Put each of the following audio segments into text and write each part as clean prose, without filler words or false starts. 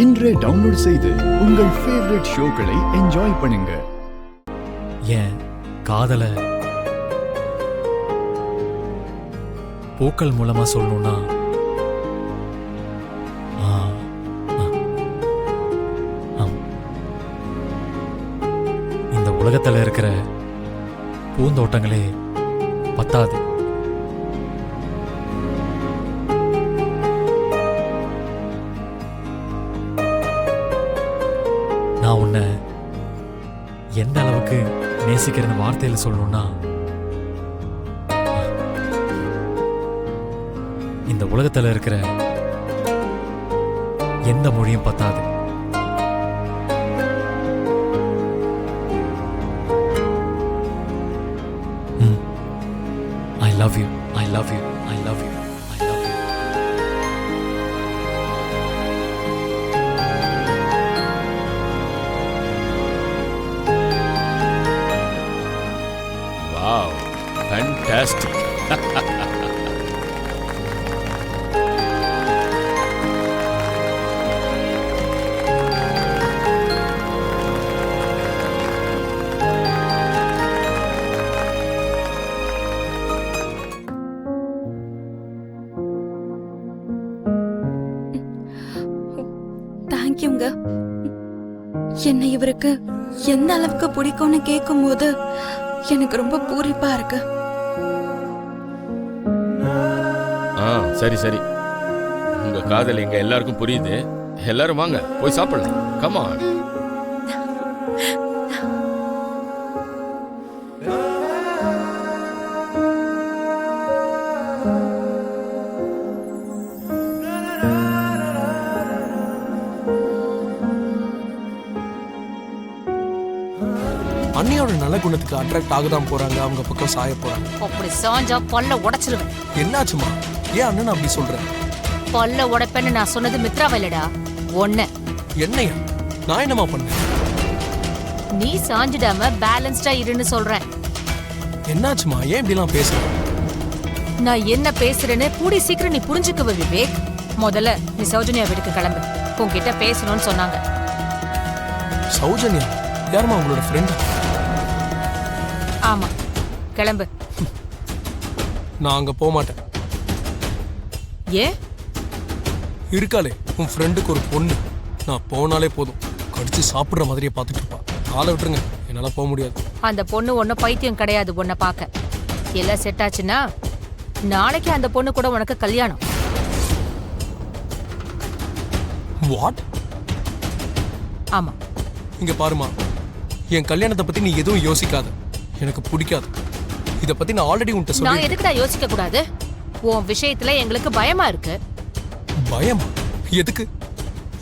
இன்றே டவுன்லோட் செய்து உங்கள் ஃபேவரட் ஷோக்களை என்ஜாய் பண்ணுங்க. ஏன் காதல பூக்கள் மூலமா சொல்லணும்னா இந்த உலகத்துல இருக்கிற பூந்தோட்டங்களே பத்தாது. நான் உன்னை எந்த அளவுக்கு நேசிக்கிறேன்னு வார்த்தையில சொல்லணும்னா இந்த உலகத்துல இருக்கிற எந்த மொழியும் பத்தாது. I love you, I love you, I love you, I love you. Wow, fantastic. தேங்க்யூங்க. என்னை இவருக்கு எந்த அளவுக்கு பிடிக்கும்னு கேட்கும் போது எனக்கு ரொம்ப பூரிப்பா இருக்கு. சரி சரி, உங்க காதல் எங்க எல்லாருக்கும் புரியுது. எல்லாரும் வாங்க போய் சாப்பிடலாம். Come on. அண்ணியோட நல்ல குணத்துக்கு அட்ராக்ட் ஆகதான் போறாங்க, அவங்க பக்கம் சாய போறாங்க. அப்படி சாஞ்சா பல்ல உடைச்சிருவேன். என்னாச்சுமா? ஏன் அண்ணன் அப்படி சொல்றேன்? பல்ல உடைப்பேன்னு நான் சொன்னது மித்ராவைலடா, ஒன்ன. என்னையா? நான் என்னமா பண்ணேன்? நீ சாஞ்சிடாம பேலன்ஸ்டா இருன்னு சொல்றேன். என்னாச்சுமா? ஏன் இப்படிலாம் பேசுற? நான் என்ன பேசுறேன்னு கூடி சீக்கிரம் நீ புரிஞ்சுக்குவ விவேக். முதல்ல நீ சௌஜன்யா வீட்டுக்கு கிளம்பு, உன்கிட்ட பேசணும்னு சொன்னாங்க. சௌஜன்யா யாருமா? உங்களோட ஃப்ரெண்ட்? ஆமா, கிளம்பு. நான் அங்க போக மாட்டேன். ஏன்? இருக்காளே உன் ஃப்ரெண்டுக்கு ஒரு பொண்ணு, நான் போனாலே போதும் கடிச்சு சாப்பிடுற மாதிரியே பார்த்துட்டு இருப்பா. ஆளை விட்டுருங்க, என்னால போக முடியாது. அந்த பொண்ணு ஒன்னும் பைத்தியம் கிடையாது. உன்னை பார்க்க எல்லாம் செட் ஆச்சுன்னா நாளைக்கு அந்த பொண்ணு கூட உனக்கு கல்யாணம். வாட்? ஆமா. இங்க பாருமா, என் கல்யாணத்தை பத்தி நீ எதுவும் யோசிக்காத. எனக்கு பிடிக்காது. இத பத்தி நான் ஆல்ரெடி உன்கிட்ட நான் சொல்லி. எதுக்குடா யோசிக்க கூடாது? உன் விஷயத்துல எங்களுக்கு பயமா இருக்கு. பயமா? எதுக்கு?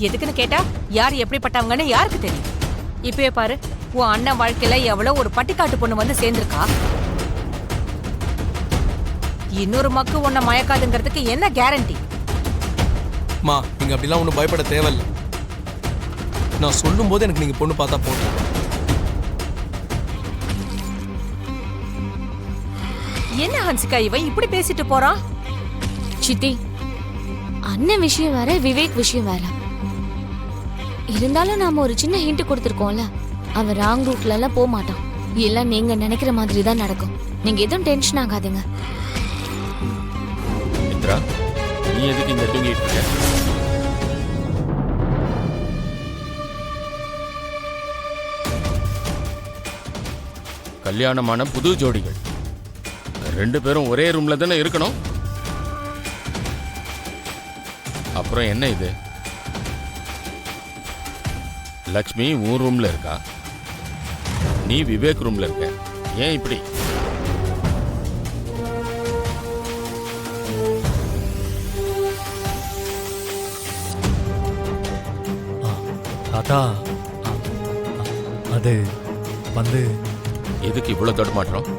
எதுக்குன்னு கேட்டா யார் எப்படிப்பட்டவங்கன்னு யாருக்கு தெரியும்? இப்பவே பாரு, உன் அண்ணன் வாழ்க்கையில எவ்வளவு ஒரு பட்டிக்காட்டு பொண்ணு வந்து சேர்ந்திருக்கா. இன்னொரு மக்கு உன்னை மயக்காதுங்கிறதுக்கு என்ன கேரண்டி? மா, நீங்க அப்படிலாம் ஒன்றும் பயப்பட தேவையில்லை. நான் சொல்லும் போது எனக்கு நீங்க பொண்ணு பார்த்தா போதும். என்ன ஹன்சிகா இவன் இப்படி பேசிட்டு போறான்? சித்தி, அண்ணன் விஷயம் வேற, விவேக் விஷயம் வேற. இருந்தாலும் நாம ஒரு சின்ன ஹிண்ட் கொடுத்துருக்கோம்ல, அவன் ராங் ரூட்ல எல்லாம் போக மாட்டான். எல்லாம் நீங்க நினைக்கிற மாதிரி தான் நடக்கும். நீங்க எதுவும் டென்ஷன் ஆகாதீங்க. மித்ரா, நீ எதுக்கு இங்க தூங்கிட்டு இருக்க? கல்யாணமான புது ஜோடிகள் 2 பேரும் ஒரே ரூம்ல தானே இருக்கணும். அப்புறம் என்ன இது? லக்ஷ்மி உன் ரூம்ல இருக்கா, நீ விவேக் ரூம்ல இருக்க. ஏன் இப்படி? தாத்தா, அது வந்து எதுக்கு இவ்வளவு தடுமாற்றம்?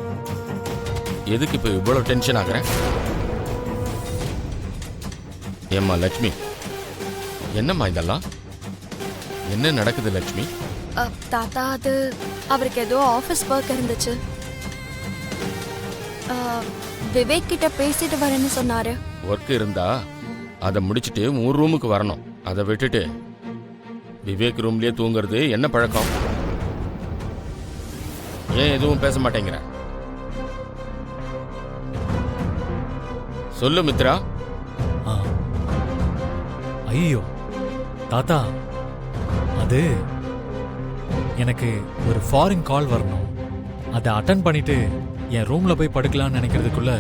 எதுக்கு இப்ப இவ்வளவு டென்ஷன் ஆகுறேன்? ஏம்மா லட்சுமி, என்னம்மா இதெல்லாம்? என்ன நடக்குது லட்சுமி? தாத்தா, அது அவருக்கு ஏதோ ஆஃபீஸ் ஒர்க் இருந்துச்சு. விவேக் கிட்ட பேசிட்டு வரேன்னு சொன்னாரு. ஒர்க் இருந்தா அதை முடிச்சிட்டு உன் ரூமுக்கு வரணும். அதை விட்டுட்டு விவேக் ரூம்லயே தூங்குறது என்ன பழக்கம்? ஏன் எதுவும் பேச மாட்டேங்கிற? சொல்லு மித்ரா. ஆ ஐயோ தாத்தா, அது எனக்கு ஒரு ஃபாரின் கால் வரணும். அதை அட்டன் பண்ணிட்டு என் ரூம்ல போய் படுக்கலாம்னு நினைக்கிறதுக்குள்ள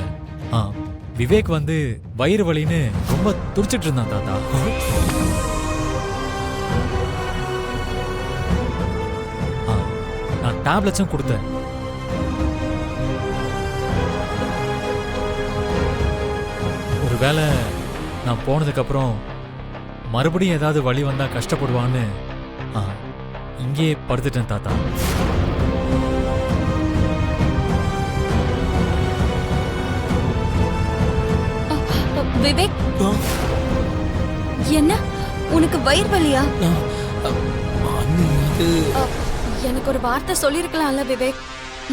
விவேக் வந்து வயிறு வலின்னு ரொம்ப துடிச்சிட்டு இருந்தான் தாத்தா. நான் டேப்லெட்ஸும் கொடுத்தேன். ஒருவேளை நான் போனதுக்கப்புறம் மறுபடியும் ஏதாவது வழி வந்தா கஷ்டப்படுவான்னு இங்கே படுத்துட்டேன் தாத்தா. விவேக், என்ன உனக்கு வயிறு வலியா? அண்ணி அது எனக்கு ஒரு வார்த்தை சொல்லிருக்கலாம்ல விவேக்.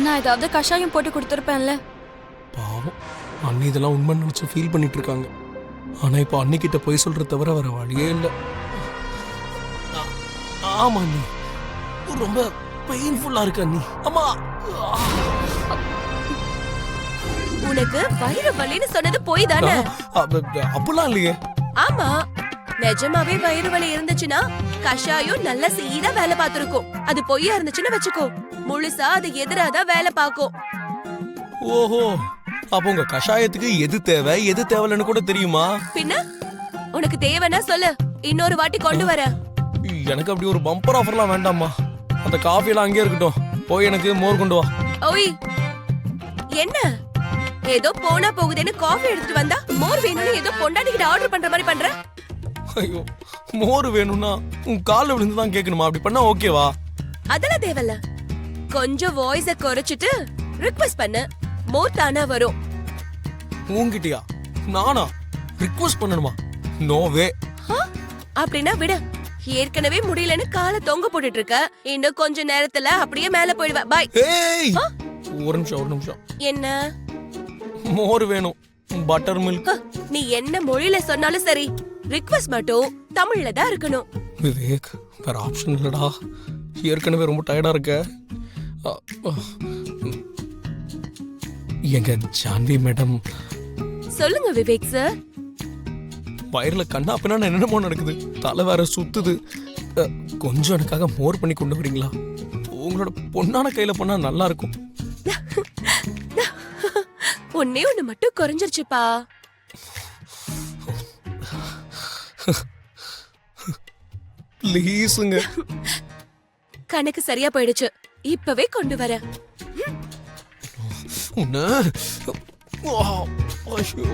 நான் ஏதாவது கஷாயம் போட்டு கொடுத்துருப்பேன்ல. பாவம், அண்ணி இதெல்லாம் உண்மை நினைச்சு ஃபீல் பண்ணிட்டு இருக்காங்க. ஆனா இப்போ அன்னிக்கிட்ட போய் சொல்ற தவிர வேற வழியே இல்லை. ஆமா அண்ணி, ரொம்ப பெயின்ஃபுல்லா இருக்கு அண்ணி. அம்மா, உனக்கு வயிறு வலின்னு சொன்னது போய் தானே? அப்படிலாம் இல்லையே. ஆமா, நிஜமாவே வயிறு வலி இருந்துச்சுன்னா கஷாயம் நல்ல சீதா வேலை பார்த்திருக்கும். அது பொய்யா இருந்துச்சுன்னு வச்சுக்கோ, முழுசா அது எதிராதான் வேலை பார்க்கும். ஓஹோ, அப்போ உங்க கஷாயத்துக்கு எது தேவை எது தேவைன்னு கூட தெரியுமா? பின்ன உனக்கு தேவைன்னா சொல்லு, இன்னொரு வாட்டி கொண்டு வர. எனக்கு அப்படி ஒரு பம்பர் ஆஃபர்லாம் வேண்டாம்மா. அந்த காஃபி எல்லாம் அங்கே இருக்கட்டும். போய் எனக்கு மோர் கொண்டு வா. ஓய், என்ன ஏதோ போனா போகுதுன்னு காஃபி எடுத்துட்டு வந்தா மோர் வேணும்னு ஏதோ பொண்டாட்டிக்கிட்ட ஆர்டர் பண்ற மாதிரி பண்ற? ஐயோ, மோர் வேணும்னா உன் கால்ல விழுந்து தான் கேட்கணுமா? அப்படி பண்ணா ஓகேவா? அதெல்லாம் தேவையில்ல. கொஞ்சம் வாய்ஸ குறைச்சிட்டு ரிக்வெஸ்ட் பண்ணு, மோர் தானா வரும். உன்கிட்டயா? நானா ரிக்வெஸ்ட் பண்ணணுமா? No way. அப்படின்னா விடு. ஏற்கனவே முடியலன்னு காலை தொங்க போட்டுட்டு இருக்க. இன்னும் கொஞ்ச நேரத்துல அப்படியே மேல போயிடுவ. பாய். ஏய், ஒரு நிமிஷம். என்ன? மோர் வேணும், பட்டர் மில்க். நீ என்ன மொழியில சொன்னாலும் சரி, ரிக்வெஸ்ட் மட்டும் தமிழ்ல தான் இருக்கணும். விவேக், வேற ஆப்ஷன் இல்லடா. ஏற்கனவே ரொம்ப டயர்டா இருக்க. எங்க ஜான்வி மேடம். சொல்லுங்க விவேக் சார். வயிறுல கண்ணா பின்னா என்னென்னமோ நடக்குது. தலை வேற சுத்துது. கொஞ்சம் எனக்காக மோர் பண்ணி கொண்டு வரீங்களா? உங்களோட பொண்ணான கையில பண்ணா நல்லா இருக்கும். ஒன்னே ஒண்ணு மட்டும் குறைஞ்சிருச்சுப்பா. ப்ளீஸுங்க. கணக்கு சரியா போயிடுச்சு. இப்பவே கொண்டு வர. உன்ன ஐயோ